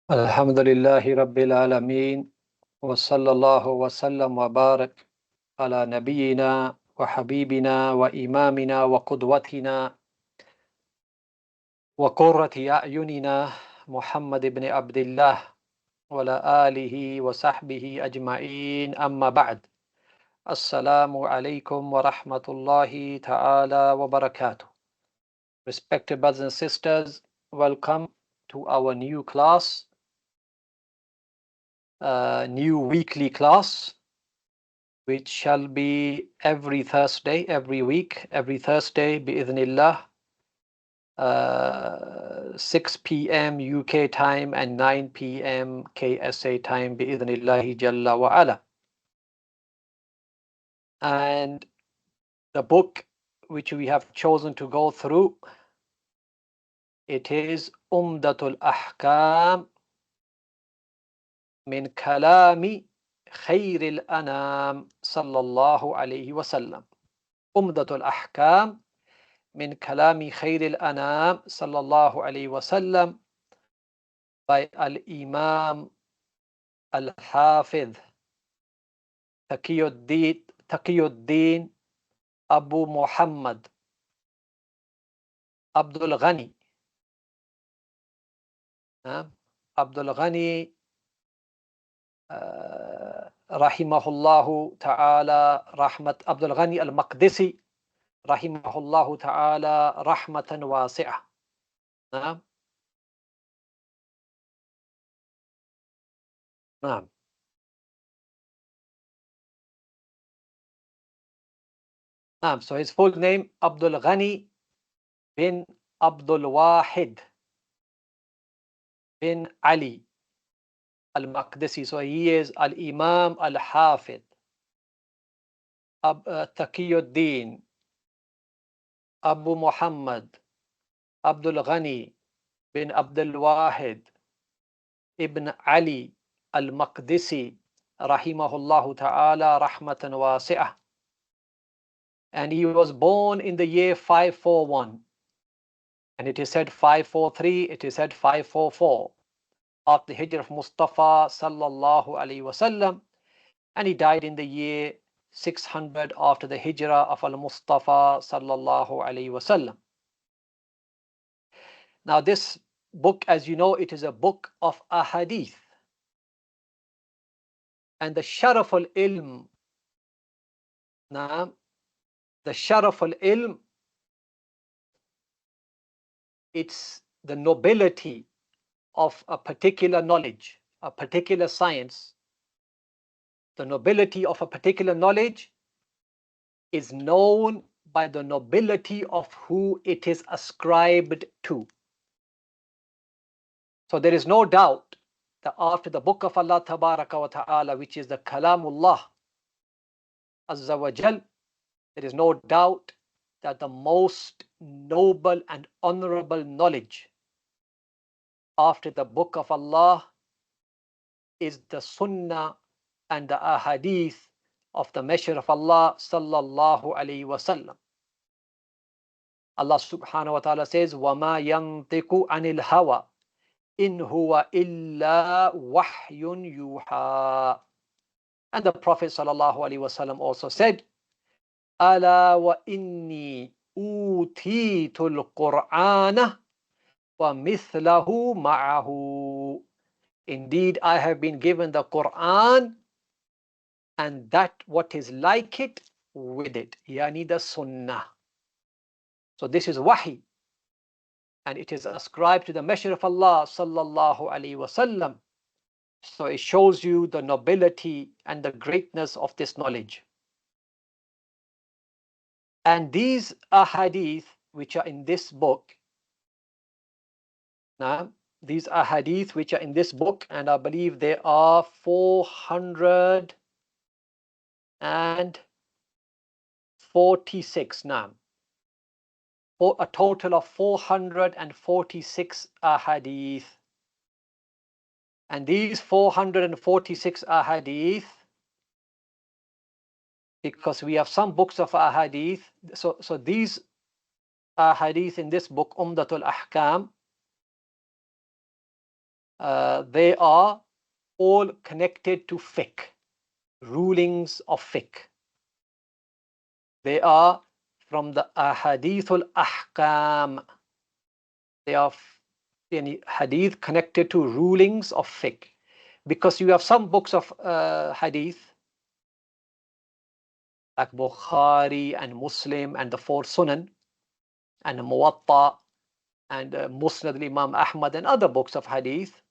Alhamdulillahi Rabbil Alameen wa sallallahu wa sallam wa barak ala nabiyyina wa habibina wa imamina wa qudwatina wa qurrati a'yunina Muhammad ibn Abdullah wa ala alihi wa sahbihi ajma'in amma ba'd. Assalamu alaikum wa rahmatullahi ta'ala wa barakatuh. Respected brothers and sisters, welcome to our new class, new weekly class, which shall be every Thursday, every week, every Thursday, bi'idhnillah, 6 p.m. UK time and 9 p.m. KSA time, bi'idhnillahi jalla wa ala. And the book which we have chosen to go through, it is Umdatul Aḥkām min kalami khayril anam sallallahu alayhi wa sallam. Ūmdatul Aḥkām min kalami khayril anam sallallahu alayhi wa sallam, by Al-Imam Al-Hafidh Taqiyuddin Abu Muhammad Abdul Ghani Abdul Ghani rahimahullahu ta'ala rahmat Abdul Ghani al-Maqdisi rahimahullahu ta'ala rahmatan wasi'ah. So his full name Abdul Ghani bin Abdul Wahid bin Ali al-Maqdisi. So he is al-Imam al-Hafidh Taqiyuddin Abu Muhammad Abdul Ghani bin Abdul Wahid ibn Ali al-Maqdisi rahimahullahu ta'ala rahmatan wasi'ah. And he was born in the year 541, and it is said 543, it is said 544 after the Hijrah of Mustafa sallallahu alaihi wasallam, and he died in the year 600 after the Hijrah of Al-Mustafa sallallahu alaihi wasallam. Now this book, as you know, it is a book of ahadith, and the sharaf al-ilm, the sharaf al-ilm, it's the nobility of a particular knowledge, a particular science. The nobility of a particular knowledge is known by the nobility of who it is ascribed to. So there is no doubt that after the book of Allah Tabaraka wa Ta'ala, which is the Kalamullah Azza wa Jal, there is no doubt that the most noble and honorable knowledge after the book of Allah is the Sunnah and the Ahadith of the Messenger of Allah sallallahu alaihi wasallam. Allah subhanahu wa ta'ala says, وَمَا يَنْطِقُ عَنِ الْهَوَى إِنْ هُوَ إِلَّا وَحْيٌ يُوحَى. And the Prophet sallallahu alaihi wasallam also said, أَلَا وَإِنِّي أُوتِيتُ الْقُرْآنَ وَمِثْلَهُ مَعَهُ. Indeed, I have been given the Quran and that what is like it with it, yani the Sunnah. So this is wahi, and it is ascribed to the Messenger of Allah sallallahu alaihi wasallam. So it shows you the nobility and the greatness of this knowledge. And these ahadith which are in this book, these ahadith which are in this book, and I believe there are 446 now, for a total of 446 ahadith. And these 446 ahadith, because we have some books of ahadith, so these ahadith in this book Ūmdatul Aḥkām, They are all connected to fiqh, rulings of fiqh. They are from the Ahadithul Aḥkām. They are any hadith connected to rulings of fiqh. Because you have some books of hadith like Bukhari and Muslim and the four Sunan and Muwatta and Musnad al-Imam Ahmad and other books of hadith.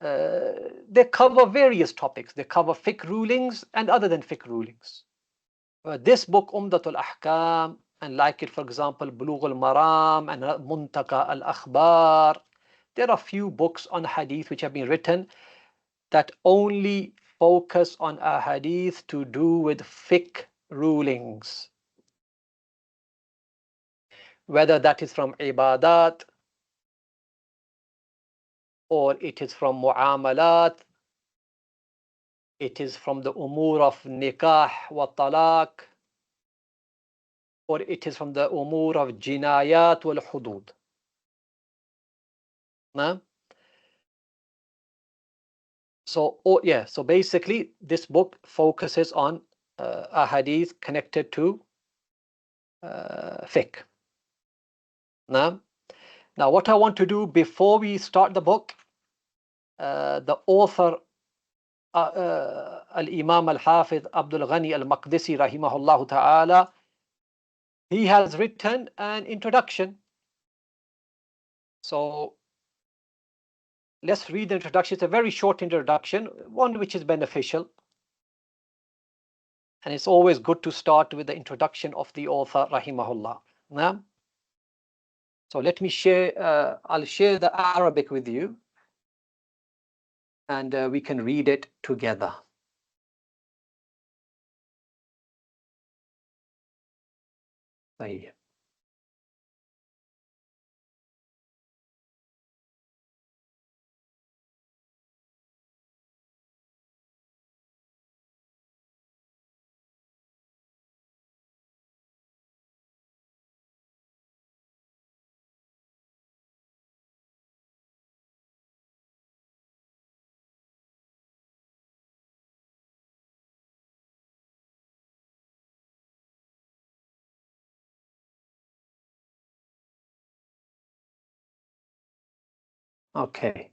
They cover various topics. They cover fiqh rulings and other than fiqh rulings. This book, Umdatul Aḥkām, and like it, for example, Bulugh al-Maram and Muntaka al-Akhbar, there are few books on hadith which have been written that only focus on a hadith to do with fiqh rulings. Whether that is from ibadat, or it is from mu'amalat, it is from the umur of nikah wa talaq, or it is from the umur of jinayat wal hudud. No? So basically this book focuses on a hadith connected to fiqh. Now what I want to do before we start the book, the author Al-Imam Al-Hafidh Abdul Ghani Al-Maqdisi rahimahullah ta'ala, he has written an introduction. So let's read the introduction. It's a very short introduction, one which is beneficial. And it's always good to start with the introduction of the author rahimahullah. Now, so let me share, I'll share the Arabic with you, and we can read it together. طيب. Okay.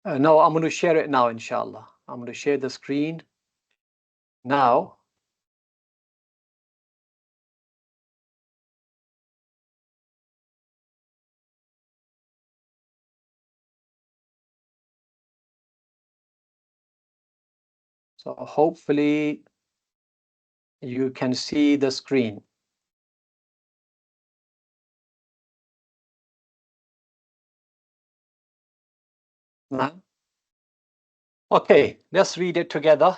No, I'm going to share it now, inshallah. I'm going to share the screen now. So hopefully you can see the screen. Okay, let's read it together.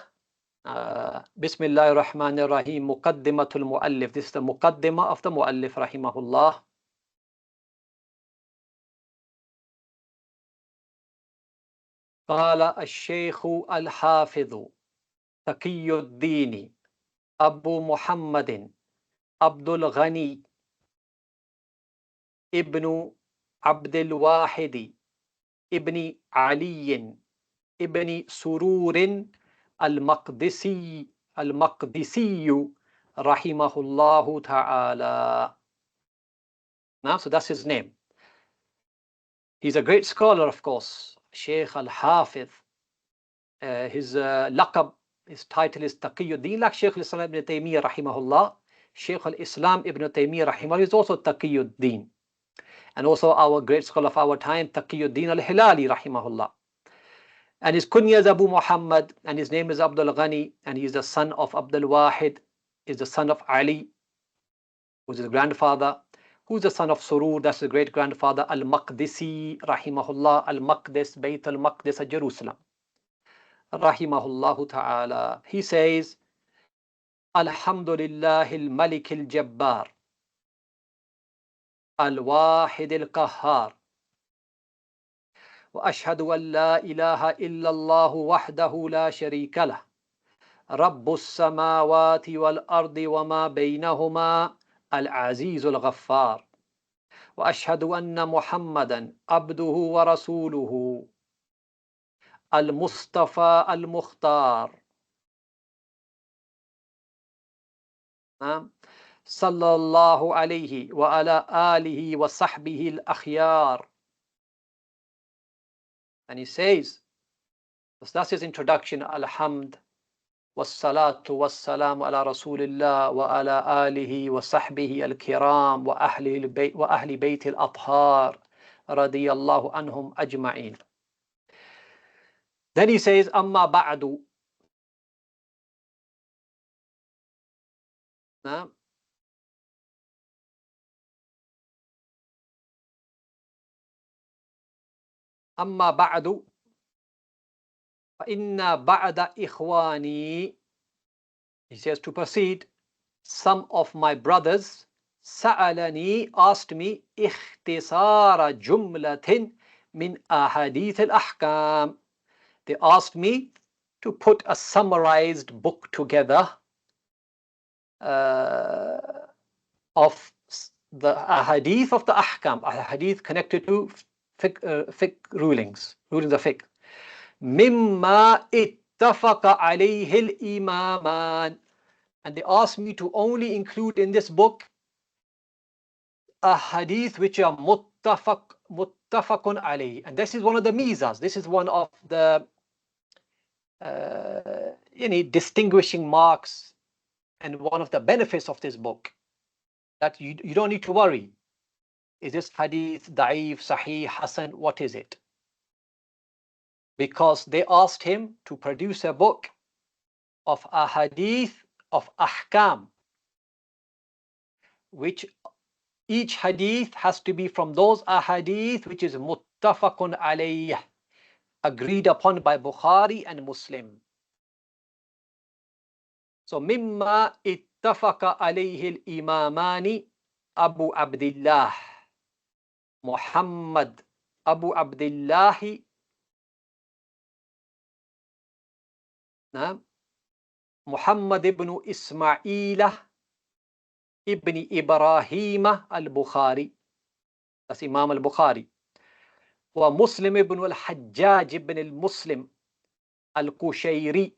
Bismillahir Rahmanir Rahim. Muqaddimatul Muallif. This is the Muqaddimah of the Muallif rahimahullah. قال الشيخ الحافظ تقي الدين أبو محمد عبد الغني ابن عبد الواحد ابن علي ابن سرور المقدسي رحمه الله تعالى. Now, so that's his name. He's a great scholar, of course. Sheikh Al-Hafidh. His laqab, his title is Taqiyuddin, like Sheikh Al-Islam ibn Taymiyyah rahimahullah. Sheikh Al-Islam ibn Taymiyyah rahimahullah is also Taqiyuddin. And also our great scholar of our time, Taqiyuddin Al-Hilali rahimahullah. And his kunya is Abu Muhammad, and his name is Abdul Ghani, and he is the son of Abdul Wahid, is the son of Ali, who's his grandfather, who's the son of Surur, that's the great grandfather, Al-Maqdisi rahimahullah, Al-Maqdis, Bayt Al-Maqdis, Jerusalem, rahimahullah ta'ala. He says, Alhamdulillah al-Malik al-Jabbar, Al-Wahid al-Qahhar, وأشهد أن لا إله إلا الله وحده لا شريك له رب السماوات والأرض وما بينهما العزيز الغفار وأشهد أن محمدا عبده ورسوله المصطفى المختار صلى الله عليه وعلى آله وصحبه الأخيار. And he says, that's his introduction, Alhamd wassalatu wassalamu ala Rasulillah wa ala alihi wa sahbihi al-kiram wa ahli bayt al-athhar radiyallahu anhum ajma'in. Then he says, Amma ba'du. Amma ba'du. فَإِنَّ بَعْدَ إِخْوَانِي. He says to proceed, some of my brothers سألني, asked me اختصار جملة من أحاديث الأحكام. They asked me to put a summarized book together of the ahadith of the ahkam, ahadith connected to fiqh rulings of fiqh. Mimma ittafaqa alayhi al-imaman. And they asked me to only include in this book ahadith which are muttafaqun alayhi. And this is one of the mizas. This is one of the distinguishing marks and one of the benefits of this book, that you don't need to worry. Is this hadith da'if, sahih, hasan? What is it? Because they asked him to produce a book of ahadith of ahkam, which each hadith has to be from those ahadith which is muttafaqun alayh, agreed upon by Bukhari and Muslim. So mimma ittafaqa alayhi al-imamani Abu Abdullah Muhammad Abu Abdullah Muhammad ibn Ismail ibn Ibrahim al-Bukhari. That's Imam al-Bukhari. Wa Muslim ibn al-Hajjaj ibn al-Muslim al-Qushayri.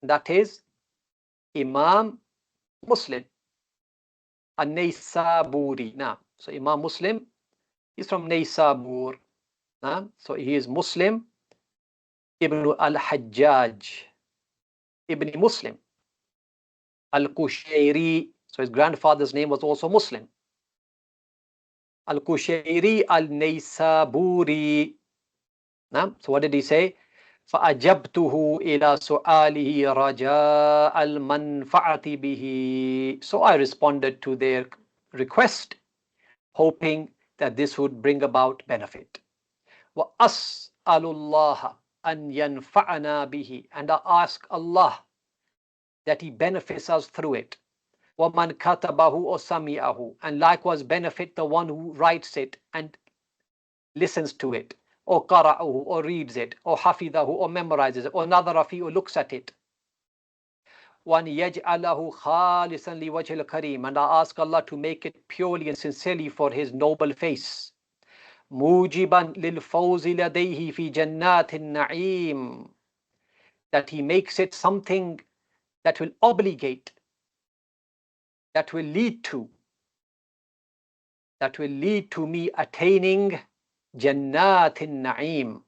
That is Imam Muslim al-Naysaburi. Now, so Imam Muslim is from Naysabur. So he is Muslim ibn al-Hajjaj ibn Muslim al-Qushayri. So his grandfather's name was also Muslim. Al-Qushayri al-Naysaburi. So what did he say? فَأَجَبْتُهُ إِلَى سُؤَالِهِ رَجَاءَ الْمَنْفَعَةِ بِهِ. So I responded to their request, hoping that this would bring about benefit. وَأَسْأَلُ اللَّهَ أَنْ يَنْفَعَنَا بِهِ. And I ask Allah that He benefits us through it. وَمَنْ كَتَبَهُ وَسَمِعَهُ. And likewise benefit the one who writes it and listens to it, or qara'ahu, or reads it, or hafidahu, or memorizes it, or nadhara fi, or looks at it. وَأَنْ يَجْعَلَهُ خَالِصًا لِوَجْهِ الْكَرِيمِ. And I ask Allah to make it purely and sincerely for His noble face. مُوجِبًا لِلْفَوْزِ لَدَيْهِ فِي جَنَّاتِ النَّعِيمِ. That He makes it something that will obligate, that will lead to me attaining Jannatin Na'im.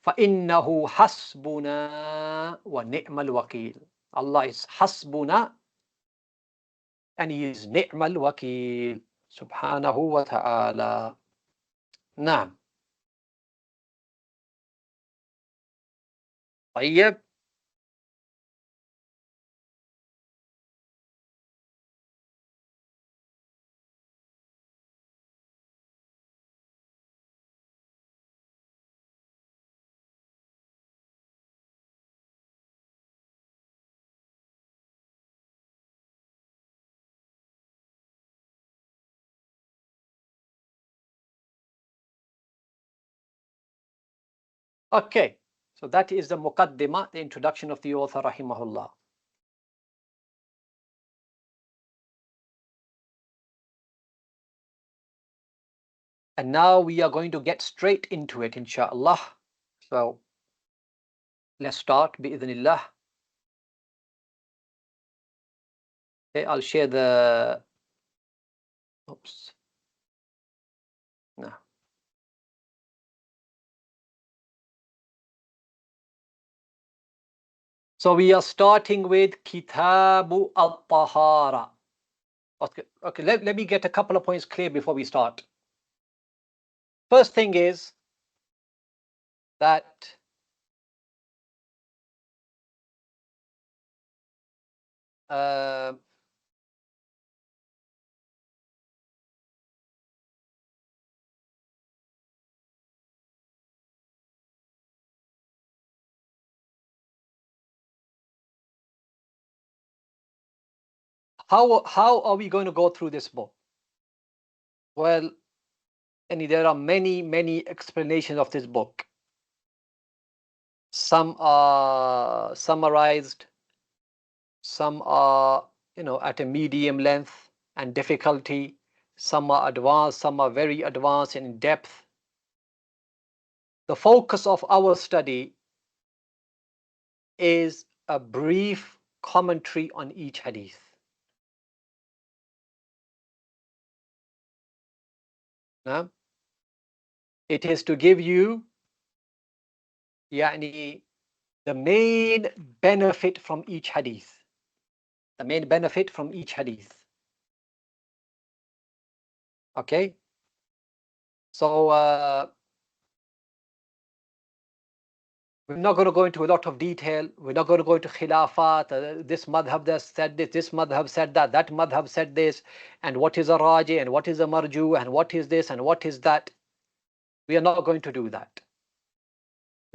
فَإِنَّهُ حَسْبُنَا وَنِعْمَ الْوَكِيلِ. Allah is Hasbuna and He is Ni'mal Wakil. Subhanahu wa ta'ala. Naam. طيب. Okay. So that is the muqaddimah, the introduction of the author, rahimahullah. And now we are going to get straight into it, inshaAllah. So let's start, bi'idhnillah. Okay, I'll share the, oops, no. So we are starting with Kitabu Al-Ṭahārah. Okay, let me get a couple of points clear before we start. First thing is that how are we going to go through this book? Well, and there are many explanations of this book. Some are summarized, some are, at a medium length and difficulty, some are advanced, some are very advanced and in depth. The focus of our study is a brief commentary on each hadith. Now, it is to give you the main benefit from each hadith. The main benefit from each hadith. Okay? So we're not going to go into a lot of detail. We're not going to go into khilafat. This madhab said this madhab said that madhab said this, and what is a raji, and what is a marju, and what is this, and what is that. We are not going to do that.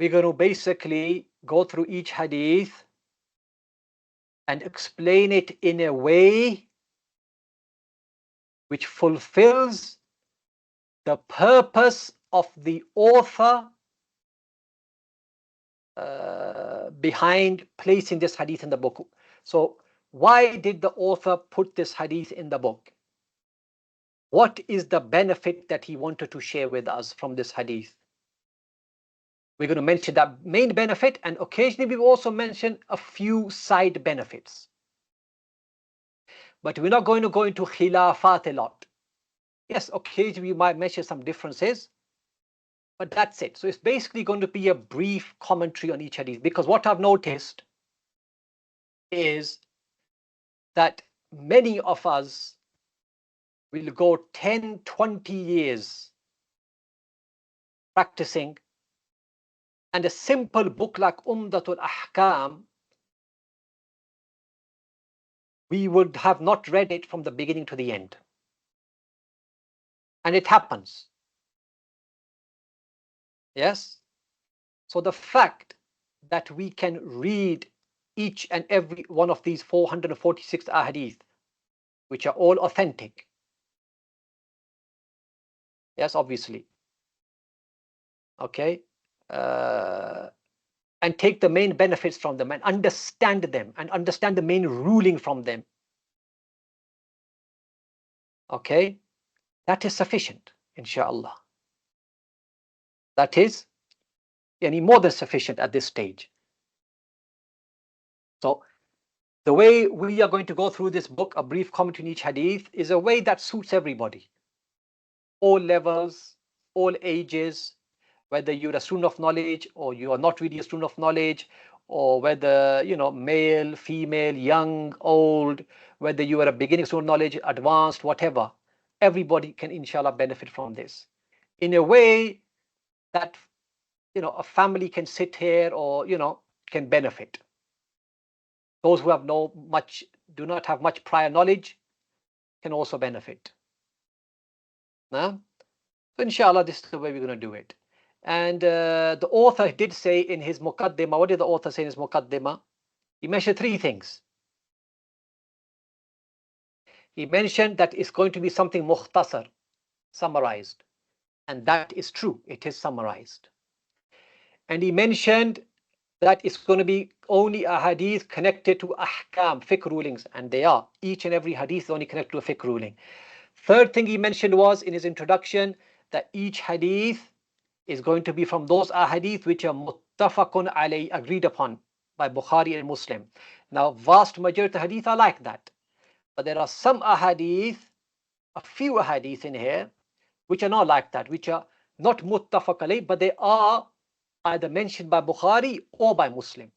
We're going to basically go through each hadith and explain it in a way which fulfills the purpose of the author behind placing this hadith in the book. So why did the author put this hadith in the book? What is the benefit that he wanted to share with us from this hadith? We're going to mention that main benefit, and occasionally we've also mentioned a few side benefits. But we're not going to go into khilafat a lot. Yes, occasionally we might mention some differences, but that's it. So it's basically going to be a brief commentary on each hadith, because what I've noticed is that many of us will go 10, 20 years practicing, and a simple book like Ḥumdatul Aḥkām, we would have not read it from the beginning to the end. And it happens. Yes? So the fact that we can read each and every one of these 446 ahadith, which are all authentic. Yes, obviously. Okay. And take the main benefits from them and understand them and understand the main ruling from them. Okay. That is sufficient, inshallah. That is any more than sufficient at this stage. So the way we are going to go through this book, a brief commentary on each hadith, is a way that suits everybody. All levels, all ages, whether you're a student of knowledge or you are not really a student of knowledge, or whether, male, female, young, old, whether you are a beginning student of knowledge, advanced, whatever, everybody can inshallah benefit from this in a way that, a family can sit here or, can benefit. Those who have do not have much prior knowledge can also benefit. So inshallah, this is the way we're going to do it. And the author did say in his muqaddimah, what did the author say in his muqaddimah? He mentioned three things. He mentioned that it's going to be something mukhtasar, summarized. And that is true, it is summarized. And he mentioned that it's going to be only a hadith connected to ahkam, fiqh rulings, and they are. Each and every hadith is only connected to a fiqh ruling. Third thing he mentioned was in his introduction that each hadith is going to be from those ahadith which are muttafaqun alayh, agreed upon by Bukhari and Muslim. Now, vast majority of hadith are like that, but there are some ahadith, a few ahadith in here, which are not like that, which are not muttafaq alayh, but they are either mentioned by Bukhari or by Muslim.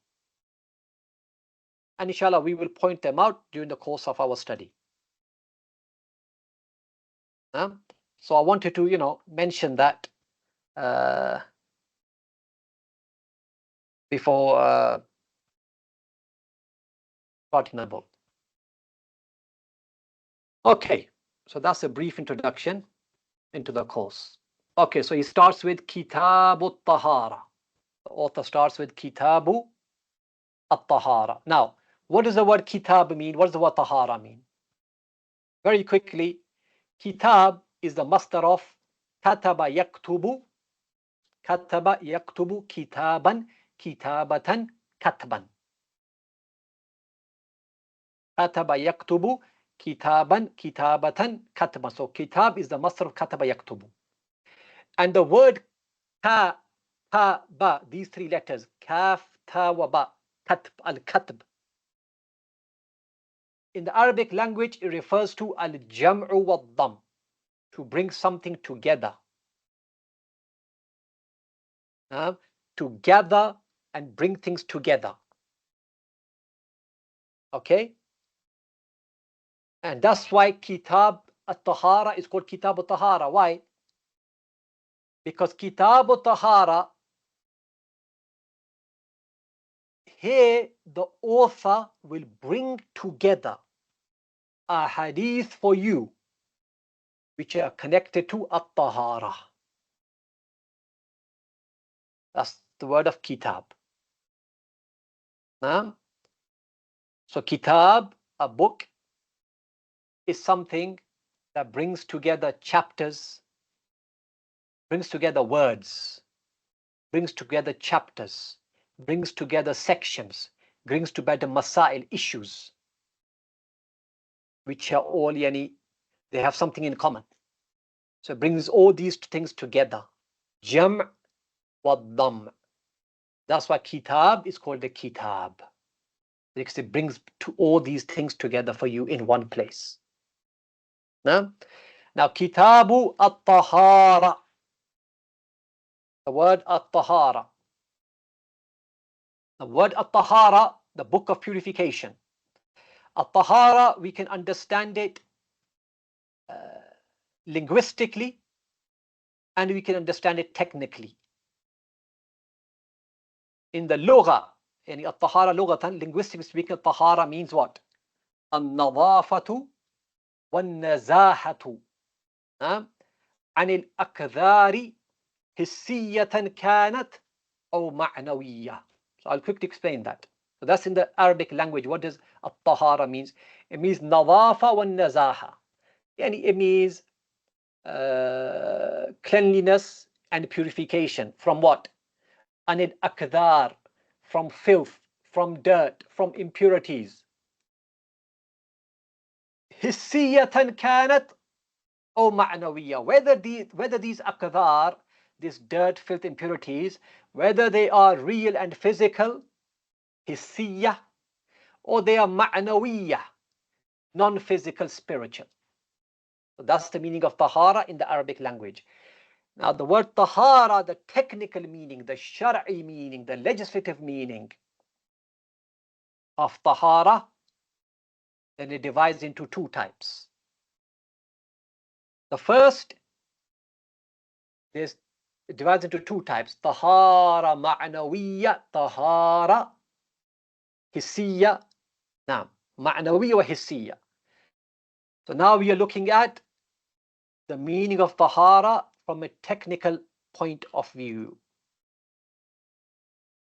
And inshallah, we will point them out during the course of our study. So I wanted to, mention that before starting the book. Okay, so that's a brief introduction into the course. Okay, so he starts with Kitabu Ṭahārah. The author starts with Kitabu Ṭahārah. Now, what does the word kitab mean? What does the word Ṭahārah mean? Very quickly, kitab is the masdar of kataba yaktubu, kitaban, kitabatan, katban. Kataba yaktubu, kitaban, kitabatan, katban. So kitab is the masdar of kataba yaktubu. And the word ka, ba, these three letters, kaf, ta, wa, ba, katb, al-katb. In the Arabic language, it refers to al-jam'u wa-dhamm, to bring something together. To gather and bring things together. Okay? And that's why Kitab al-Ṭahārah is called Kitab al-Ṭahārah. Why? Because Kitab al-Ṭahārah, here the author will bring together a hadith for you which are connected to at-Ṭahārah. That's the word of kitab. So kitab, a book, is something that brings together chapters, brings together words, brings together chapters, brings together sections, brings together masail, issues, which are all they have something in common. So it brings all these things together. Jam' wa dhamm. That's why kitab is called the kitab, because it brings all these things together for you in one place. Now Kitabu at-Ṭahārah. The word at-Ṭahārah. The word at-Ṭahārah, the book of purification. At-Ṭahārah, we can understand it linguistically, and we can understand it technically. In the lugha, at-Ṭahārah lughatan, linguistically speaking, at-Ṭahārah means what? An-nadhāfatu wan-nazāhatu an al-akdhāri hissiyatan kanat aw ma'nawiyyah. So I'll quickly explain that. So that's in the Arabic language. What does at-Ṭahārah means? It means nadhāfa wan-nazāha. It means cleanliness and purification. From what? Anil akdhar, from filth, from dirt, from impurities. Hissiyatan kanat or ma'nawiyya. Whether these akdhar, this dirt, filth, impurities, whether they are real and physical, hissiyya, or they are ma'nawiyya, non-physical, spiritual. So that's the meaning of Ṭahārah in the Arabic language. Now the word Ṭahārah, the technical meaning, the shar'i meaning, the legislative meaning of Ṭahārah, then it divides into two types. The first, it divides into two types. Ṭahārah ma'nawiyya, Ṭahārah hissiyya. Now, ma'nawiyya wa hissiyya. So now we are looking at the meaning of Ṭahārah from a technical point of view,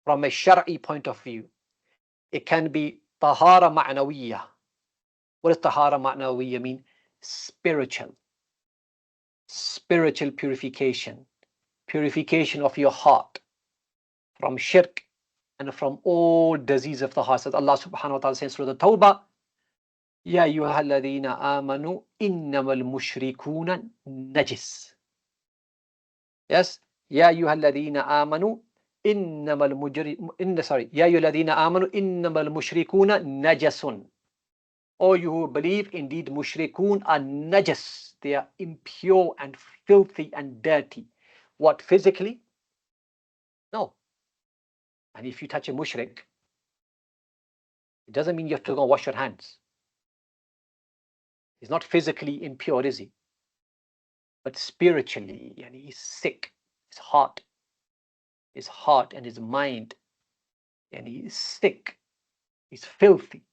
from a shar'i point of view. It can be Ṭahārah ma'nawiyya. What does Ṭahārah ma'nawiyya mean? Spiritual purification, purification of your heart from shirk, and from all disease of the heart. So Allah subhanahu wa ta'ala says through the Tawbah, Ya ayyuhalladhina amanu innamal mushrikuna najis. Yes, Ya ayyuhalladhina amanu innamal mushrikuna najasun. Or you who believe, indeed mushrikun are najas. They are impure and filthy and dirty. What, physically? No. And if you touch a mushrik, it doesn't mean you have to go and wash your hands. He's not physically impure, is he? But spiritually, and he's sick. His heart and his mind, and he is sick. He's filthy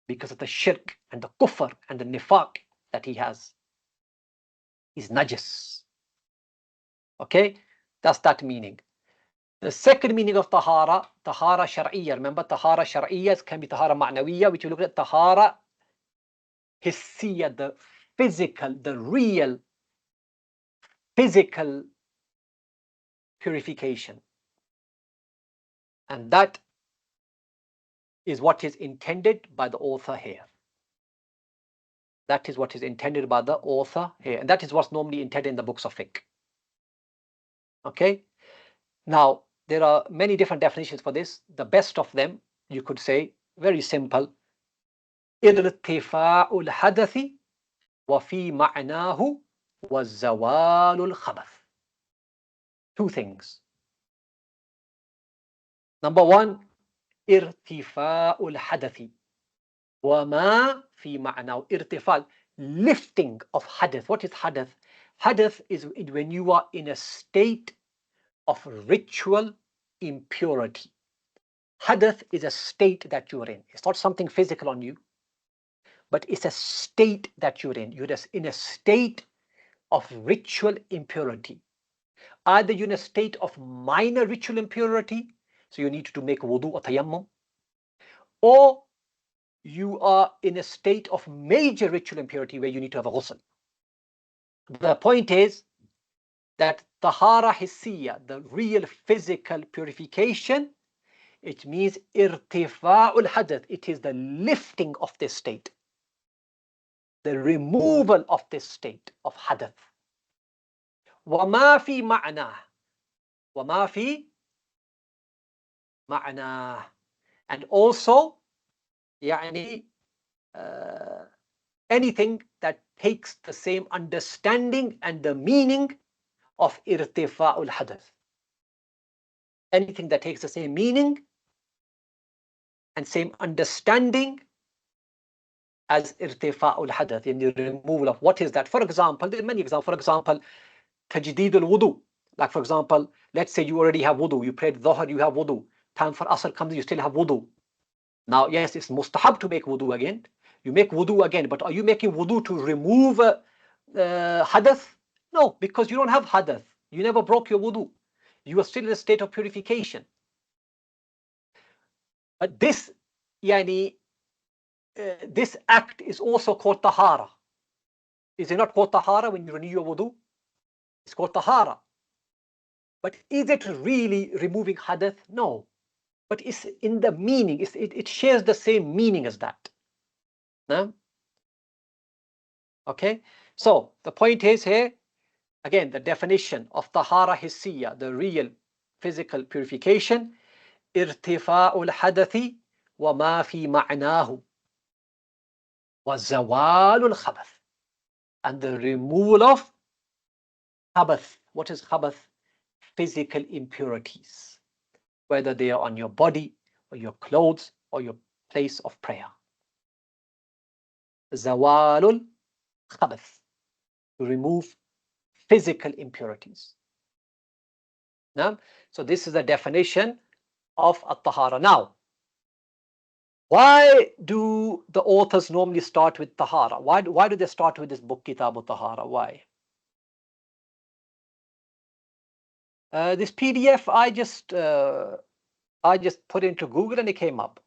because of the shirk and the kufr and the nifaq that he has. He's najas. Okay, that's that meaning. The second meaning of tahara, tahara shar'iyya. Remember, tahara shar'iyya can be tahara ma'nawiyya, which you look at tahara hissiyya, the physical, the real physical purification. And that is what is intended by the author here. That is what is intended by the author here. And that is what's normally intended in the books of fiqh. Okay? Now, there are many different definitions for this. The best of them, you could say, very simple. إِرْتِفَاعُ الْحَدَثِ وَفِي مَعْنَاهُ وَالزَّوَالُ الْخَبَثِ. Two things. Number one, إِرْتِفَاعُ الْحَدَثِ وَمَا فِي مَعْنَاهُ. Irtifal, lifting of hadath. What is hadath? Hadath is when you are in a state of ritual impurity. Hadath is a state that you are in. It's not something physical on you, but it's a state that you're in. You're just in a state of ritual impurity. Either you're in a state of minor ritual impurity, so you need to make wudu or tayammum, or you are in a state of major ritual impurity where you need to have a ghusl. The point is that tahara hissiyya, the real physical purification, it means irtifa'ul hadath. It is the lifting of this state, the removal of this state of hadath. وَمَا فِي مَعْنَاهُ. وَمَا فِي مَعْنَاهُ. And also, anything that takes the same understanding and the meaning of irtifa'ul hadath. Anything that takes the same meaning and same understanding as irtifa'ul hadath, in the removal of what is that. For example, there are many examples. For example, tajdeed al-wudu. Like for example, let's say you already have wudu. You prayed dhuhr, you have wudu. Time for asr comes, you still have wudu. Now, yes, it's mustahab to make wudu again. You make wudu again, but are you making wudu to remove hadath? No, because you don't have hadath. You never broke your wudu. You are still in a state of purification. But this act is also called ṭahārah. Is it not called ṭahārah when you renew your wudu? It's called ṭahārah. But is it really removing hadath? No. But it's in the meaning. It shares the same meaning as that. No? Okay? So the point is here, again, the definition of ṭahārah hissiyya, the real physical purification, irtifa'ul hadathi wa ma fi ma'nahu wa zawalul khabath, and the removal of khabath. What is khabath? Physical impurities, whether they are on your body or your clothes or your place of prayer. Zawalul khabath, to remove physical impurities. Now, so this is the definition of at-tahara. Now, why do the authors normally start with tahara? Why do they start with this book, Kitab al-Tahara? Why? This PDF, I just put into Google and it came up.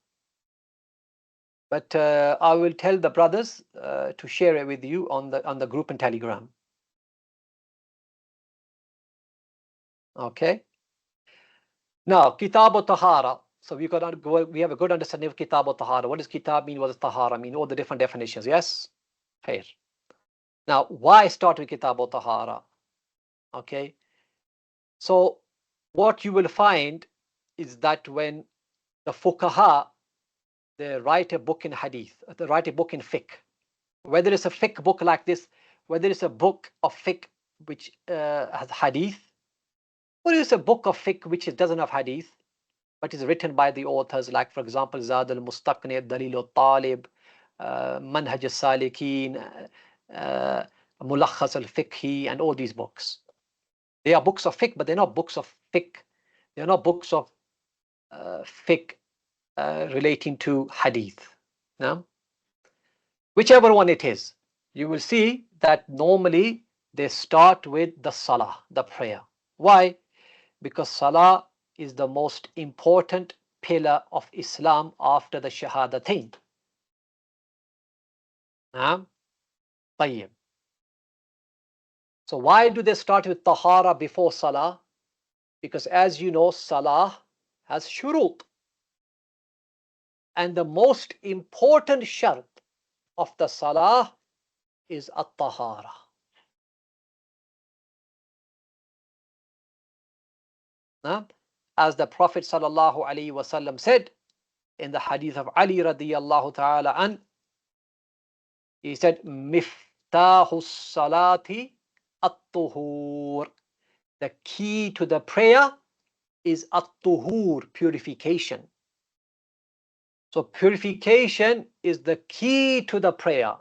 But I will tell the brothers to share it with you on the group and Telegram. Okay. Now, Kitab al-Tahara. So we have a good understanding of Kitab al-Ṭahārah. What does Kitab mean? What does Ṭahārah mean? All the different definitions. Yes? Khair. Now, why start with Kitab al-Ṭahārah? Okay. So what you will find is that when the fuqaha, they write a book in hadith, they write a book in fiqh, whether it's a fiqh book like this, whether it's a book of fiqh which has hadith, or it's a book of fiqh which doesn't have hadith, but is written by the authors, like for example Zad al-Mustaqni, Dalil al-Talib, Manhaj al-Salikin, Mulakhas al-Fiqhi, and all these books. They are books of fiqh, but they're not books of fiqh. They're not books of fiqh relating to hadith. No? Whichever one it is, you will see that normally they start with the salah, the prayer. Why? Because salah is the most important pillar of Islam after the Shahadatain. طيب. So why do they start with Ṭahārah before Salah? Because as you know, Salah has shurut. And the most important shart of the Salah is At-Ṭahārah. As the Prophet sallallahu alaihi wasallam said in the hadith of Ali radiyallahu ta'ala an, he said, Miftahu salati at-tuhur. The key to the prayer is at-tuhur, purification. So purification is the key to the prayer.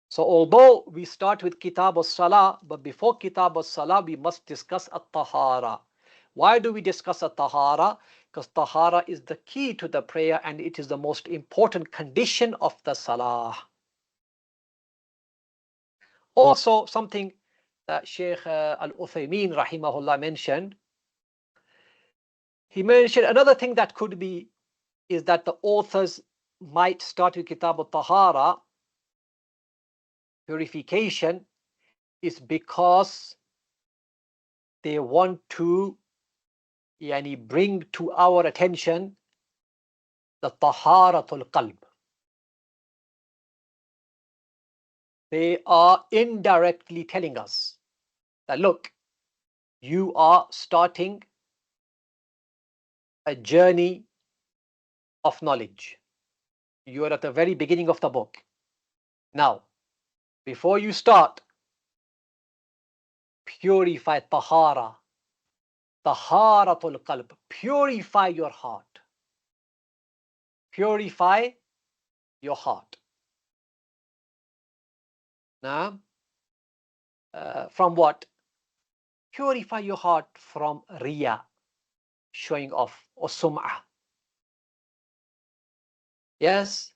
So although we start with Kitab al-Salah, but before Kitab al-Salah we must discuss at-Ṭahārah. Why do we discuss at-Ṭahārah? Because Ṭahārah is the key to the prayer and it is the most important condition of the Salah. Also, something that Shaykh Al-Uthaymeen rahimahullah mentioned, he mentioned another thing that could be is that the authors might start with Kitab al-Ṭahārah, purification, is because they want to bring to our attention the Tahāratul Qalb. They are indirectly telling us that look, you are starting a journey of knowledge. You are at the very beginning of the book. Now, before you start, purify Ṭahārah. Tahāratul Qalb. Purify your heart. Purify your heart. Now, from what? Purify your heart from riya, showing off, or sum'ah. Yes?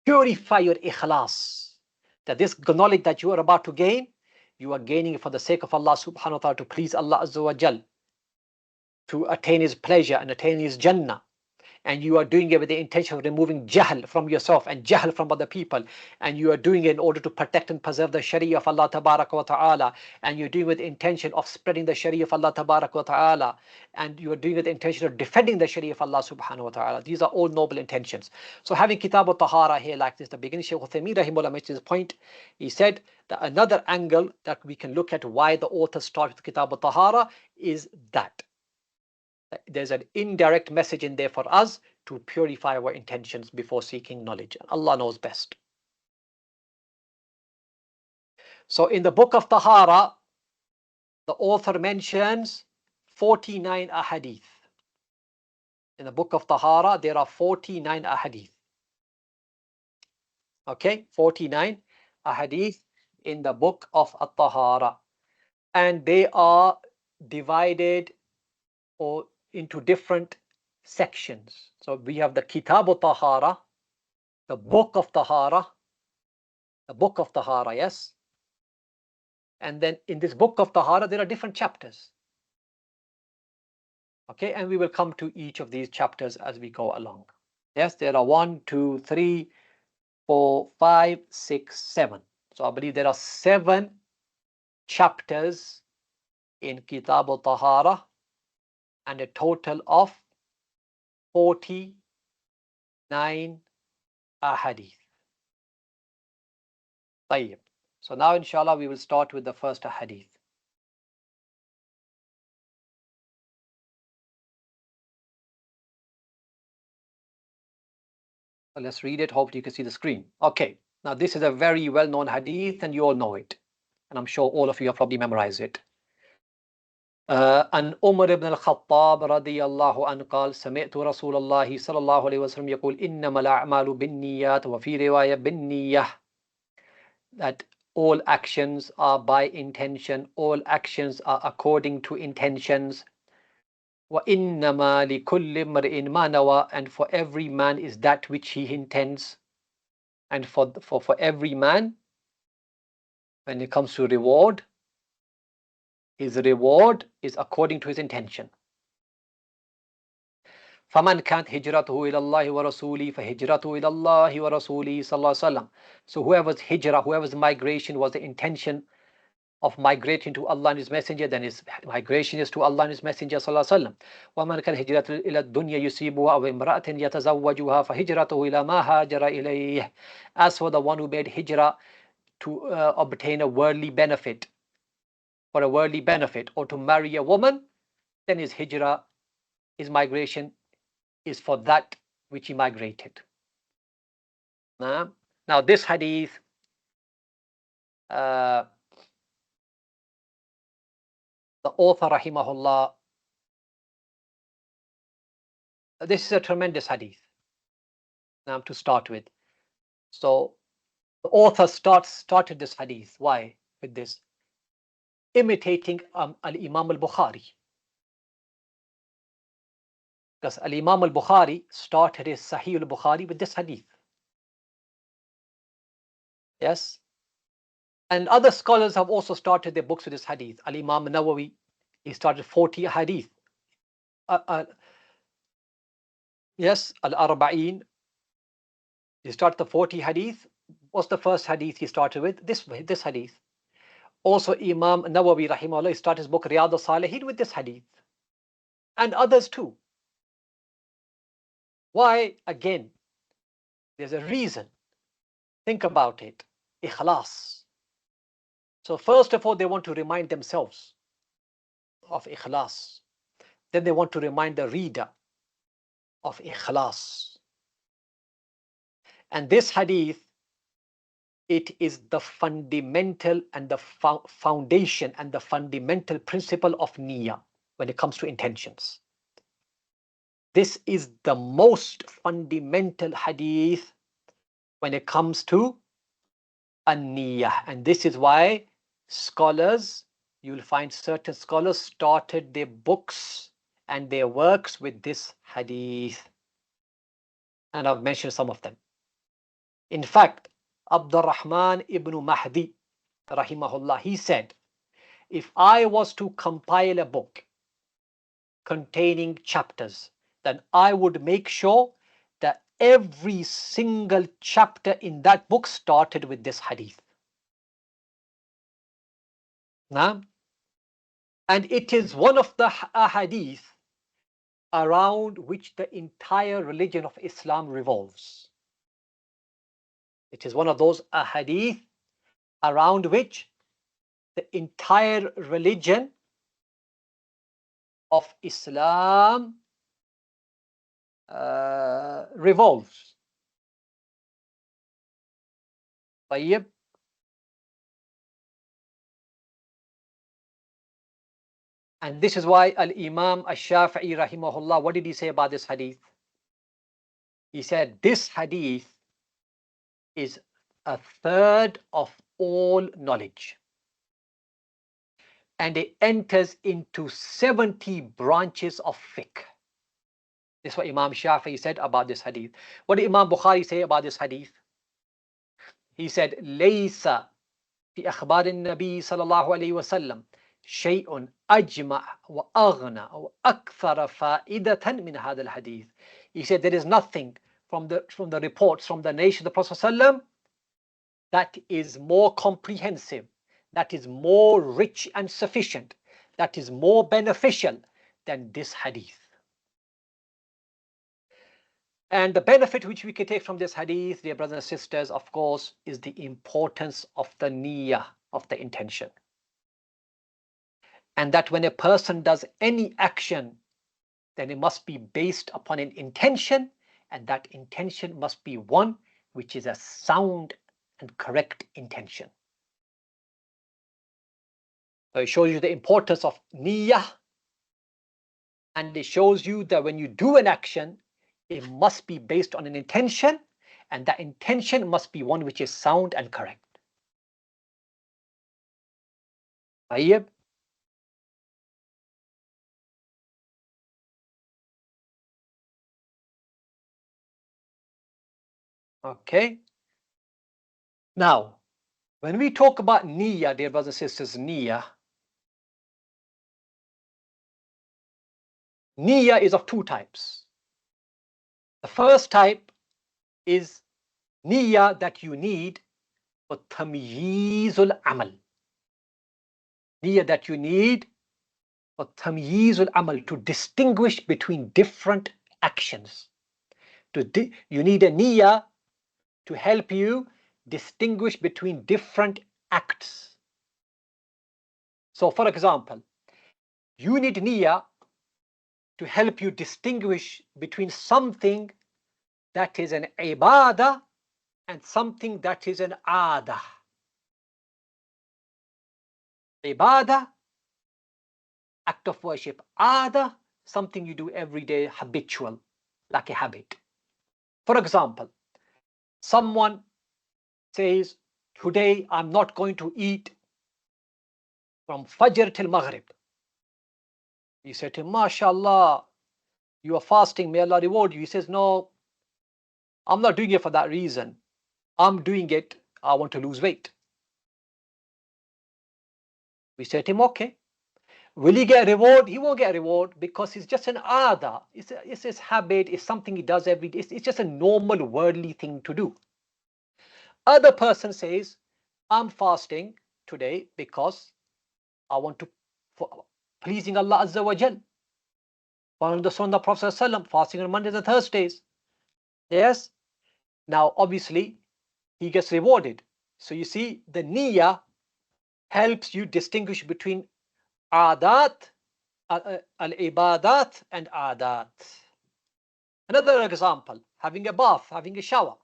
Purify your ikhlas. That this knowledge that you are about to gain, you are gaining it for the sake of Allah subhanahu wa ta'ala, to please Allah azza wa jal, to attain His pleasure and attain His Jannah. And you are doing it with the intention of removing jahl from yourself and jahl from other people. And you are doing it in order to protect and preserve the Sharia of Allah tabaraka wa ta'ala. And you're doing it with the intention of spreading the Sharia of Allah tabaraka wa ta'ala. And you are doing it with the intention of defending the Sharia of Allah subhanahu wa ta'ala. These are all noble intentions. So having Kitab al-Ṭahārah here like this, the beginning, Shaykh Uthaymeen rahimahullah mentioned this point. He said that another angle that we can look at why the author started with Kitab al-Ṭahārah is that there's an indirect message in there for us to purify our intentions before seeking knowledge. Allah knows best. So in the book of Ṭahārah, the author mentions 49 ahadith. In the book of Ṭahārah, there are 49 ahadith. Okay, 49 ahadith in the book of Ṭahārah. And they are divided or into different sections. So we have the Kitab al-Ṭahārah, the book of Ṭahārah, yes. And then in this book of Ṭahārah, there are different chapters. Okay, and we will come to each of these chapters as we go along. Yes, there are 1, 2, 3, 4, 5, 6, 7. So I believe there are 7 chapters in Kitab al-Ṭahārah. and a total of 49 ahadith. طيب. So now inshallah we will start with the first hadith. So let's read it. Hopefully you can see the screen. Okay. Now this is a very well-known hadith and you all know it. And I'm sure all of you have probably memorized it. عن عمر بن الخطاب رضي الله عنه قال سمعت رسول الله صلى الله عليه وسلم يقول إنما الأعمال بالنيات وفي رواية بالنية, that all actions are by intention, all actions are according to intentions. وإنما لكل امرئ ما نوى, and for every man is that which he intends. And for every man, when it comes to reward, his reward is according to his intention. فَمَنْ كَانَتْ هِجْرَتُهُ إِلَى اللَّهِ وَرَسُولِهِ فَهِجْرَتُهُ إِلَى اللَّهِ وَرَسُولِهِ صلى الله عليه وسلم. So whoever's hijrah, whoever's migration was the intention of migrating to Allah and His Messenger, then his migration is to Allah and His Messenger صلى الله عليه وسلم. وَمَنْ كَانَتْ هِجْرَتُهُ إِلَى الدُّنْيَا يُصِيبُهَا أَوْ امْرَأَةٍ يَتَزَوَّجُهَا فَهِجْرَتُهُ إِلَى مَا هَاجَرَ إِلَيْهِ. As for the one who made hijrah to obtain a worldly benefit, for a worldly benefit, or to marry a woman, then his hijrah, his migration is for that which he migrated. Now this hadith, the author rahimahullah, this is a tremendous hadith to start with. So the author started this hadith. Why? With this, imitating al-Imam al-Bukhari. Because al-Imam al-Bukhari started his Sahih al-Bukhari with this hadith. Yes? And other scholars have also started their books with this hadith. Al-Imam Nawawi, he started 40 hadith. Yes, Al-Arba'in, he started the 40 hadith. What's the first hadith he started with? This hadith. Also Imam Nawawi rahimahullah, he started his book Riyadh al-Salihin with this hadith. And others too. Why? Again, there's a reason. Think about it. Ikhlas. So first of all, they want to remind themselves of ikhlas. Then they want to remind the reader of ikhlas. And this hadith, it is the fundamental and the foundation and the fundamental principle of niyyah when it comes to intentions. This is the most fundamental hadith when it comes to an-niyyah. And this is why scholars, you'll find certain scholars started their books and their works with this hadith. And I've mentioned some of them. In fact, Raḥmān ibn Mahdi rahimahullah, he said, if I was to compile a book containing chapters, then I would make sure that every single chapter in that book started with this hadith. Now, and it is one of the hadith around which the entire religion of Islam revolves. It is one of those hadith around which the entire religion of Islam revolves. طيب. And this is why Al-Imam Ash-Shafi'i rahimahullah, what did he say about this hadith? He said this hadith is a third of all knowledge, and it enters into 70 branches of fiqh. This is what Imam Shafi'i said about this hadith. What did Imam Bukhari say about this hadith? He said, لَيْسَ فِي أَخْبَارِ النَّبِي صلى الله عليه وسلم شيء أجمع وأغنى وأكثر فائدة من هذا الحديث. He said there is nothing from the reports from the nation of the Prophet ﷺ that is more comprehensive, that is more rich and sufficient, that is more beneficial than this hadith. And the benefit which we can take from this hadith, dear brothers and sisters, of course, is the importance of the niyyah, of the intention. And that when a person does any action, then it must be based upon an intention, and that intention must be one which is a sound and correct intention. So it shows you the importance of niyyah, and it shows you that when you do an action, it must be based on an intention, and that intention must be one which is sound and correct. طيب. Okay. Now, when we talk about niyyah, dear brothers and sisters, niyyah is of two types. The first type is niyyah that you need for tamyizul amal. Niyyah that you need for tamyizul amal, to distinguish between different actions. You need a niyyah to help you distinguish between different acts. So, for example, you need niyyah to help you distinguish between something that is an ibadah and something that is an adah. Ibadah, act of worship. Adah, something you do every day, habitual, like a habit. For example, someone says, today I'm not going to eat from Fajr till Maghrib. You say to him, MashaAllah, you are fasting, may Allah reward you. He says, no, I'm not doing it for that reason. I'm doing it, I want to lose weight. We say to him, okay. Will he get a reward? He won't get a reward, because it's just an adah. It's his habit, it's something he does every day. It's just a normal worldly thing to do. Other person says, I'm fasting today because I want to pleasing Allah Azza wa Jal. Following the Sunnah of Prophet ﷺ, fasting on Mondays and Thursdays. Yes. Now, obviously, he gets rewarded. So you see, the niyyah helps you distinguish between adat, al-ibadat, and adat. Another example, having a bath, having a shower.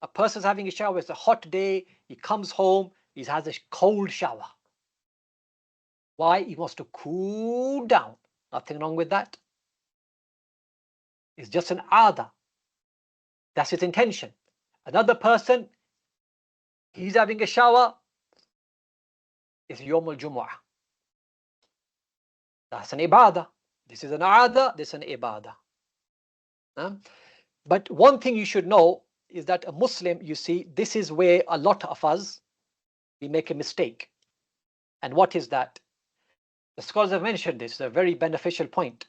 A person's having a shower, it's a hot day, he comes home, he has a cold shower. Why? He wants to cool down. Nothing wrong with that. It's just an adah. That's his intention. Another person, he's having a shower, it's Yawm al-Jumu'ah. That's an ibadah. This is an adah, this is an ibadah. But one thing you should know is that a Muslim, you see, this is where a lot of us, we make a mistake. And what is that? The scholars have mentioned this, a very beneficial point.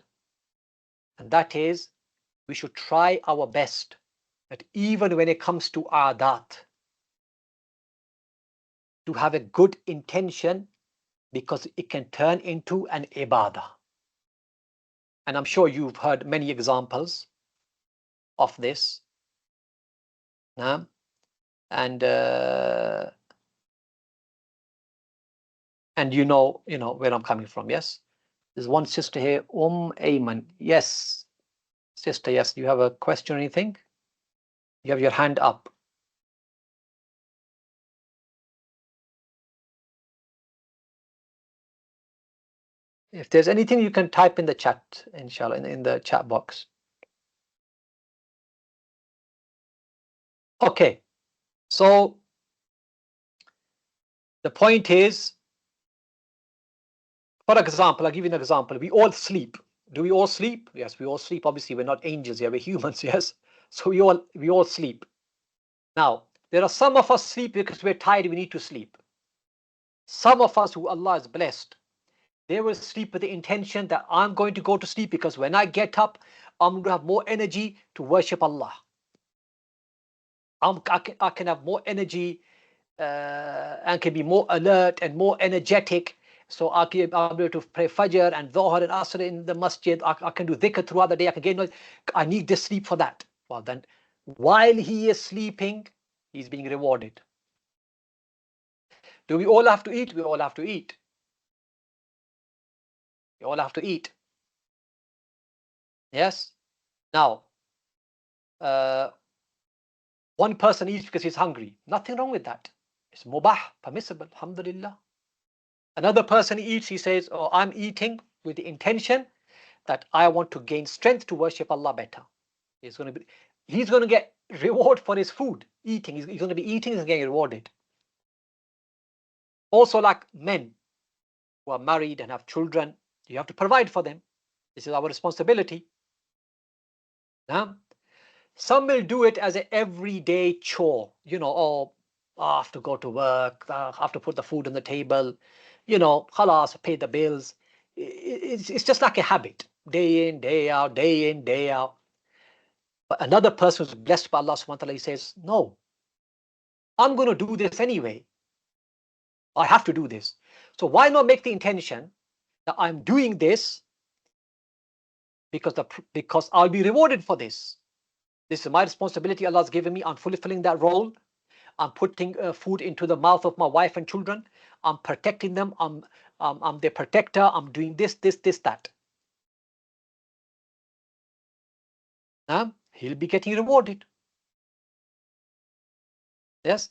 And that is, we should try our best that even when it comes to adat, to have a good intention, because it can turn into an ibadah. And I'm sure you've heard many examples of this. And you know where I'm coming from. Yes, there's one sister here, Ayman. Yes, sister. Yes, you have a question or anything? You have your hand up. If there's anything, you can type in the chat, inshallah, in the chat box. Okay, so the point is, for example, I'll give you an example. We all sleep. Do we all sleep? Yes, we all sleep. Obviously, we're not angels here, we're humans, yes. So we all sleep. Now, there are some of us sleep because we're tired, we need to sleep. Some of us who Allah has blessed, they will sleep with the intention that I'm going to go to sleep because when I get up, I'm going to have more energy to worship Allah. I can have more energy and can be more alert and more energetic. So I'll be able to pray Fajr and Dhuhr and Asr in the masjid. I can do dhikr throughout the day. I can get noise. I need this sleep for that. Well, then, while he is sleeping, he's being rewarded. Do we all have to eat? We all have to eat. We all have to eat. Yes? Now, one person eats because he's hungry. Nothing wrong with that. It's mubah, permissible, alhamdulillah. Another person eats, he says, oh, I'm eating with the intention that I want to gain strength to worship Allah better. He's going to get reward for his food, eating. He's going to be eating and getting rewarded. Also, like men who are married and have children, you have to provide for them. This is our responsibility. Now, some will do it as an everyday chore. You know, oh, I have to go to work, I have to put the food on the table, you know, khalas, pay the bills. It's just like a habit, day in, day out, day in, day out. But another person who's blessed by Allah subhanahu wa ta'ala, he says, no, I'm going to do this anyway. I have to do this. So why not make the intention that I'm doing this because I'll be rewarded for this. This is my responsibility Allah has given me. I'm fulfilling that role. I'm putting food into the mouth of my wife and children. I'm protecting them. I'm their protector. I'm doing this, that. He'll be getting rewarded. Yes.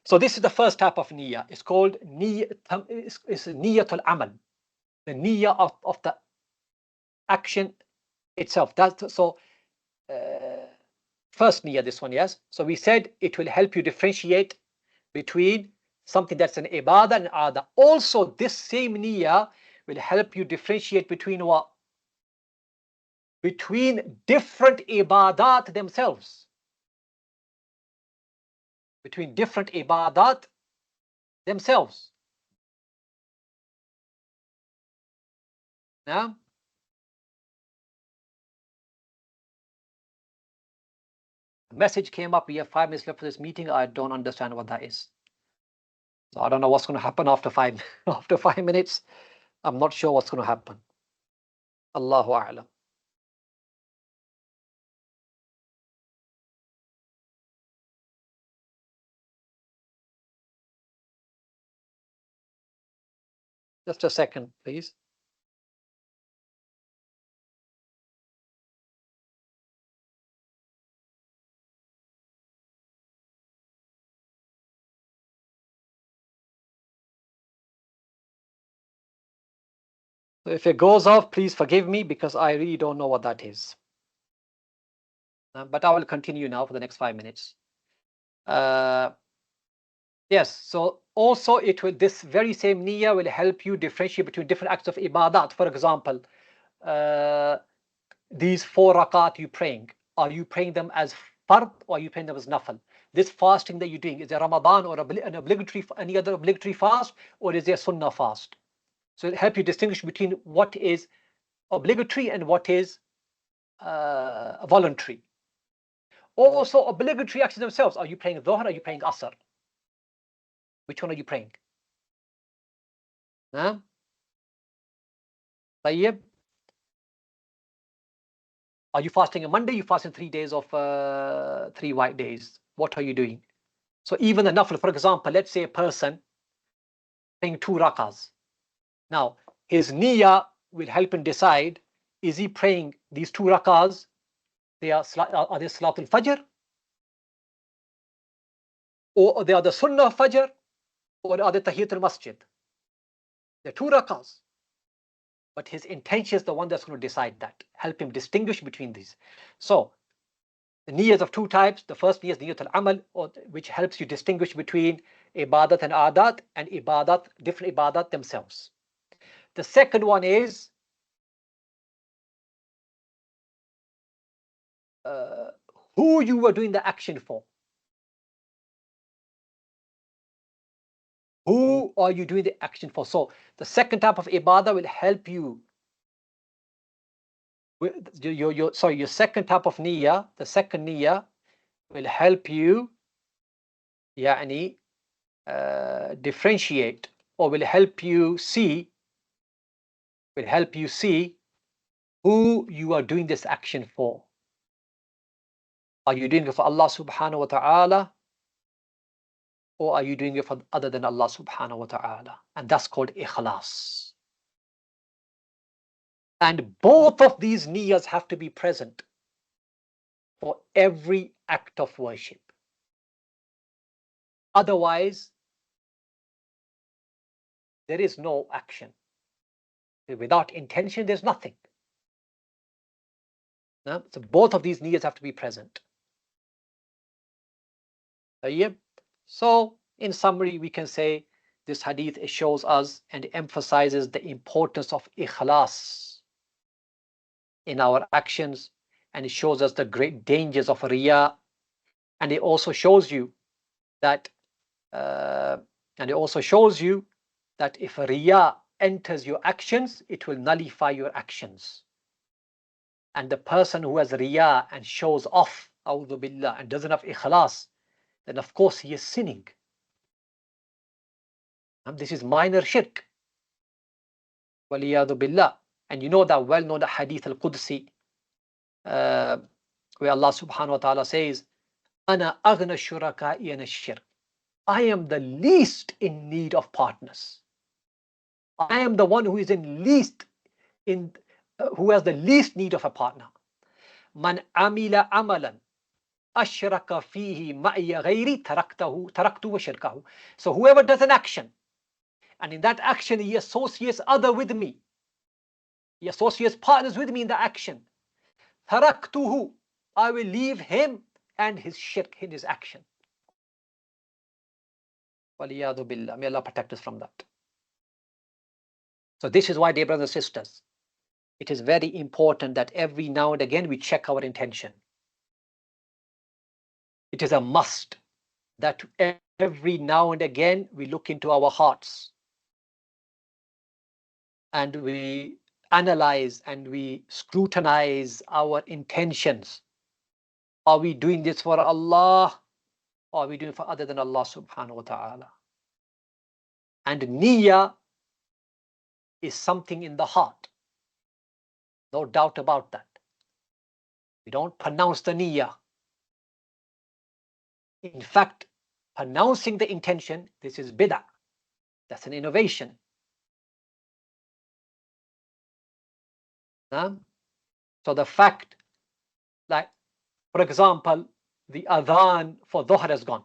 So this is the first type of niyyah. It's called niyyatul amal, the niyyah of the action itself. That's so. First niyyah, this one, yes. So we said it will help you differentiate between something that's an ibadah and ada. Also, this same niyyah will help you differentiate between what? Between different ibadat themselves. Between different ibadat themselves. Now, a message came up. We have 5 minutes left for this meeting. I don't understand what that is. So I don't know what's going to happen after 5 minutes. I'm not sure what's going to happen. Allahu a'lam. Just a second, please. So if it goes off, please forgive me because I really don't know what that is. But I will continue now for the next 5 minutes. Yes, so also this very same niyyah will help you differentiate between different acts of ibadat. For example, these 4 rakat you praying, are you praying them as fard or are you praying them as nafal? This fasting that you're doing, is it Ramadan or an obligatory, any other obligatory fast, or is it a sunnah fast? So it'll help you distinguish between what is obligatory and what is voluntary. Also, obligatory actions themselves, are you praying dhuhr, are you praying asr? Which one are you praying? Tayyib. Are you fasting on Monday? You fasting 3 days of 3 white days. What are you doing? So even the nafl, for example, let's say a person praying 2 rakas. Now, his niyyah will help him decide, is he praying these 2 rakas? Are they Salatul Fajr? Or they are the Sunnah of Fajr? Or are they Tahiyatul Masjid? They're 2 rakas. But his intention is the one that's going to decide that. Help him distinguish between these. So, the niyyahs of 2 types. The first niyyah is niyyatul amal, which helps you distinguish between ibadat and adat, and different ibadat themselves. The second one is who you were doing the action for. Who are you doing the action for? So the second type of ibadah will help you. Your second type of niyyah, the second niyyah will help you differentiate or will help you see who you are doing this action for. Are you doing it for Allah subhanahu wa ta'ala, or are you doing it for other than Allah subhanahu wa ta'ala? And that's called ikhlas. And both of these niyas have to be present for every act of worship. Otherwise, there is no action. Without intention, there's nothing. No? So both of these niyas have to be present. So, in summary, we can say this hadith shows us and emphasizes the importance of ikhlas in our actions, and it shows us the great dangers of riya, and it also shows you that if riya enters your actions, it will nullify your actions. And the person who has riya and shows off, a'udhu billah, and doesn't have ikhlas, then of course he is sinning. And this is minor shirk. Waliyadu billah. And you know that well-known hadith al-Qudsi, where Allah subhanahu wa ta'ala says, Ana aghna shuraka'i an ash-shirk. I am the least in need of partners. I am the one who is who has the least need of a partner. Man amila amalan ashraka fihi ma'iya ghairi taraktu wa shirkahu. So whoever does an action, and in that action he associates other with me, he associates partners with me in the action, taraktuhu, I will leave him and his shirk in his action. Waliyadu billah. May Allah protect us from that. So this is why, dear brothers and sisters, it is very important that every now and again we check our intention. It is a must that every now and again we look into our hearts and we analyze and we scrutinize our intentions. Are we doing this for Allah, or are we doing it for other than Allah subhanahu wa ta'ala? And niyyah is something in the heart. No doubt about that. We don't pronounce the niyyah. In fact, pronouncing the intention, this is bid'ah. That's an innovation. So the fact, like, for example, the adhan for dhuhr has gone.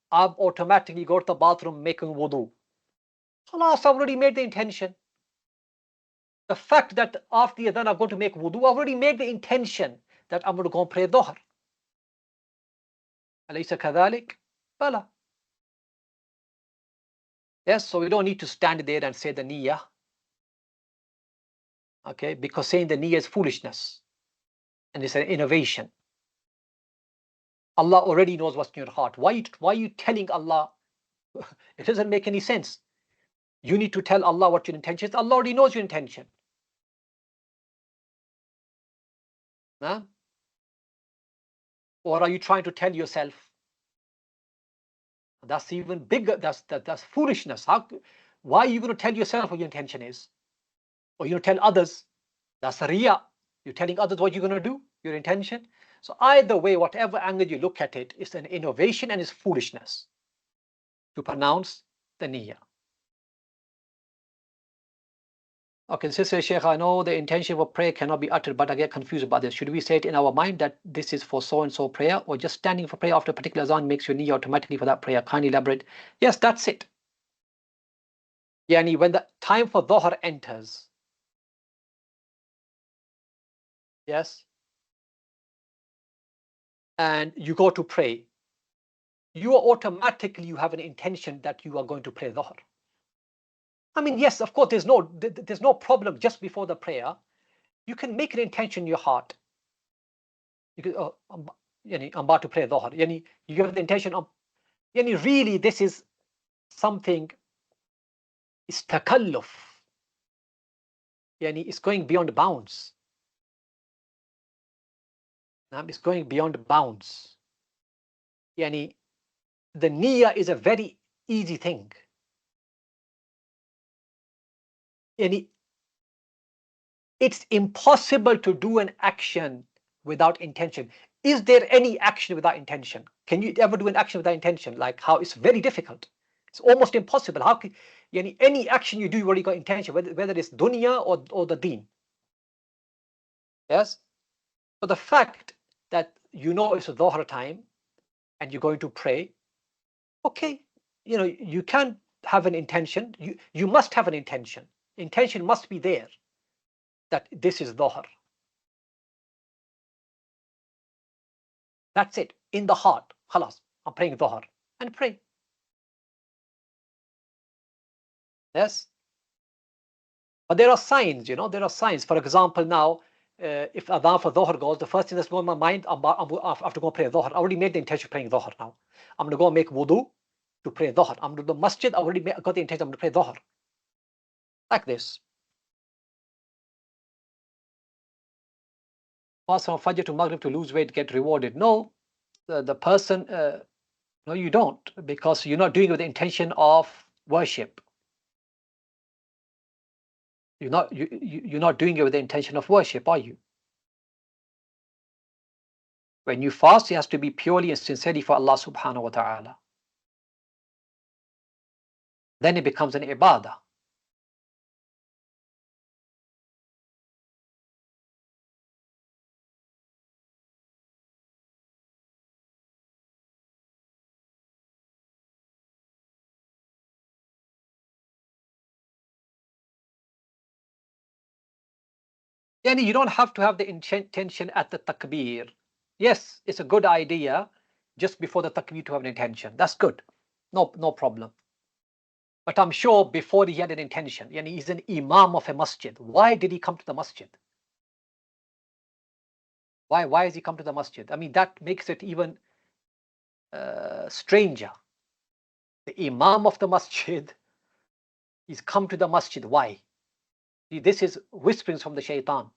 I've automatically go to the bathroom making wudu. Khalas, I've already made the intention. The fact that after the adhan I'm going to make wudu, I've already made the intention that I'm going to go and pray dhuhr. Alaysa kadhalik? Bala. Yes, so we don't need to stand there and say the niyyah. Okay, because saying the niyyah is foolishness and it's an innovation. Allah already knows what's in your heart. Why are you telling Allah? It doesn't make any sense. You need to tell Allah what your intention is. Allah already knows your intention. Huh? Or are you trying to tell yourself? That's even bigger. That's foolishness. Why are you going to tell yourself what your intention is? Or you tell others? That's riya. You're telling others what you're going to do, your intention. So either way, whatever angle you look at it, it's an innovation and it's foolishness to pronounce the niyyah. Okay, Sister Sheikh, I know the intention of prayer cannot be uttered, but I get confused about this. Should we say it in our mind that this is for so-and-so prayer, or just standing for prayer after a particular azan makes your niyyah automatically for that prayer? Kindly elaborate. Yes, that's it. Yani when the time for dhuhr enters, yes, and you go to pray, you have an intention that you are going to pray dhuhr. I mean, yes, of course, there's no problem just before the prayer. You can make an intention in your heart. You can, I'm about to pray dhuhr. You have the intention of, really this is something, it's takalluf. It's going beyond bounds. It's going beyond bounds. The niyyah is a very easy thing. it's impossible to do an action without intention. Is there any action without intention? Can you ever do an action without intention? Like how it's very difficult. It's almost impossible. How can any action you do, you already got intention, whether it's dunya or the deen. Yes. So the fact that it's a dhuhr time and you're going to pray, okay, you can have an intention. You must have an intention. Intention must be there that this is dhuhr. That's it. In the heart. Khalas. I'm praying dhuhr. And pray. Yes. But there are signs, there are signs. For example, now, if adhan for dhuhr goes, the first thing that's going in my mind, I have to go pray dhuhr. I already made the intention of praying dhuhr now. I'm going to go make wudu to pray dhuhr. I'm going to the masjid, I already got the intention, I'm going to pray dhuhr. Like this. Fast from Fajr to Maghrib to lose weight, get rewarded. No, the person, no, you don't, because you're not doing it with the intention of worship. You're not doing it with the intention of worship, are you? When you fast, it has to be purely and sincerely for Allah subhanahu wa ta'ala. Then it becomes an ibadah. Yani you don't have to have the intention at the takbir. Yes, it's a good idea just before the takbir to have an intention. That's good. No problem. But I'm sure before he had an intention. Yani he's an imam of a masjid. Why did he come to the masjid? Why has he come to the masjid? I mean, that makes it even stranger. The imam of the masjid, he's come to the masjid. Why? This is whisperings from the shaitan.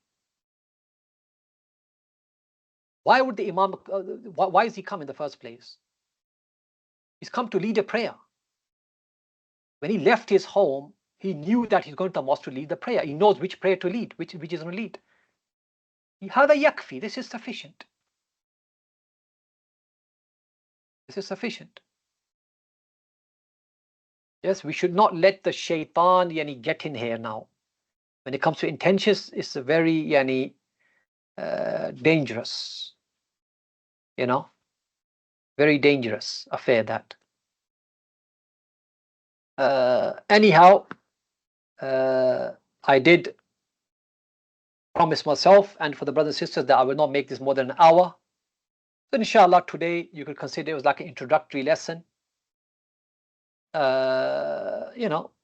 Why would the imam, why is he come in the first place? He's come to lead a prayer. When he left his home, he knew that he's going to the mosque to lead the prayer. He knows which prayer to lead, which is going to lead. هذا يكفي. This is sufficient. This is sufficient. Yes, we should not let the shaitan get in here now. When it comes to intentions, it's a very dangerous, very dangerous affair that. Anyhow, I did promise myself and for the brothers and sisters that I will not make this more than an hour. So inshallah today you could consider it was like an introductory lesson.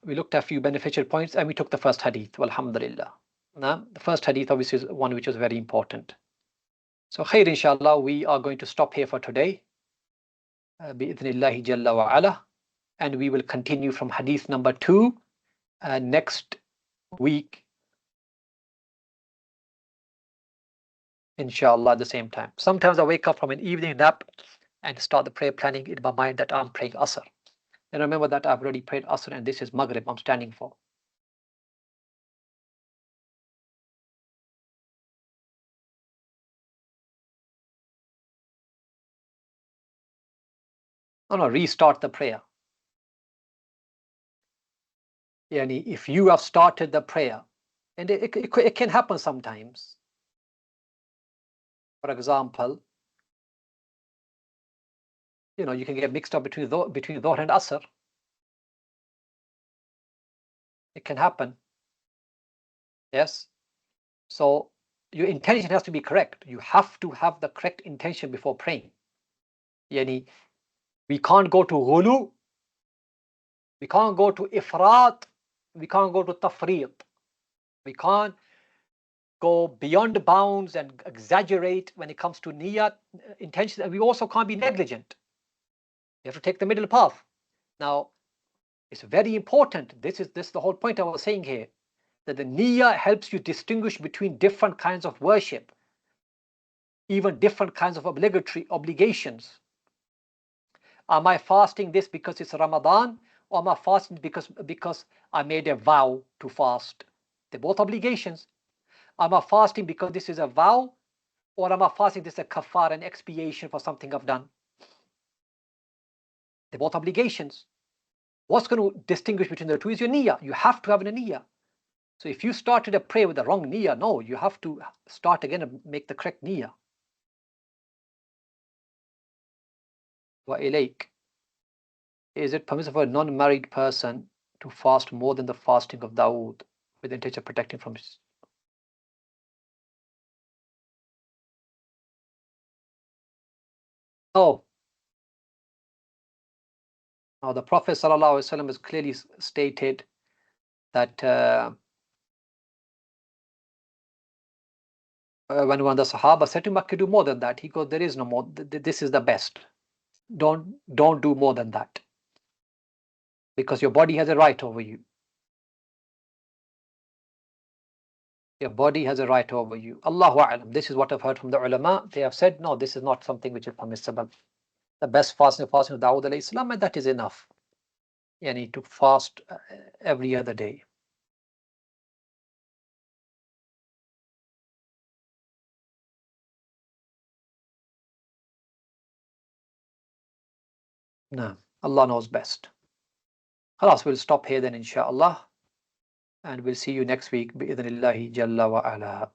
We looked at a few beneficial points and we took the first hadith. Alhamdulillah. Now, the first hadith obviously is one which was very important. So khair inshallah, we are going to stop here for today. Bi-idhnillahi jalla wa ala. And we will continue from hadith number 2 next week. Inshallah at the same time. Sometimes I wake up from an evening nap and start the prayer planning in my mind that I'm praying Asr. And remember that I've already prayed Asr and this is Maghrib I'm standing for. No, restart the prayer. Yani if you have started the prayer, and it can happen sometimes. For example, you can get mixed up between Dhuhr and Asr. It can happen. Yes. So your intention has to be correct. You have to have the correct intention before praying. Yani we can't go to ghulu, we can't go to ifrat, we can't go to tafriq. We can't go beyond bounds and exaggerate when it comes to niyat intention, and we also can't be negligent. You have to take the middle path. Now, it's very important. This is the whole point I was saying here, that the niyyah helps you distinguish between different kinds of worship, even different kinds of obligatory obligations. Am I fasting this because it's Ramadan, or am I fasting because I made a vow to fast? They're both obligations. Am I fasting because this is a vow, or am I fasting this is a kafar, an expiation for something I've done? They're both obligations. What's going to distinguish between the two is your niyyah. You have to have a niyyah. So if you started a prayer with the wrong niyyah, no, you have to start again and make the correct niyyah. Wa ilayk. Is it permissible for a non-married person to fast more than the fasting of Dawood with the intention of protecting from his? Oh. Now the Prophet ﷺ has clearly stated that when one of the Sahaba said to him, I could do more than that. He goes, there is no more. This is the best. Don't do more than that. Because your body has a right over you. Your body has a right over you. Allahu A'lam. This is what I've heard from the ulama. They have said, no, this is not something which is permissible. The best fasting of Dawood alayhi salam, and that is enough. You need to fast every other day. No, Allah knows best. Khalas, we'll stop here then, inshaAllah. And we'll see you next week. Bi-idhnillahi jalla wa ala.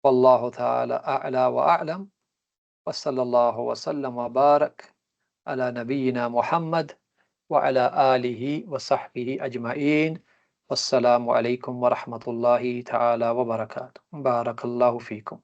Wallahu ta'ala a'la wa a'lam. Wa sallallahu wa sallam wa barak ala nabiyyina Muhammad wa ala alihi wa sahbihi ajma'in. Wassalamu alaikum wa rahmatullahi ta'ala wa barakatuh. Barakallahu feekum.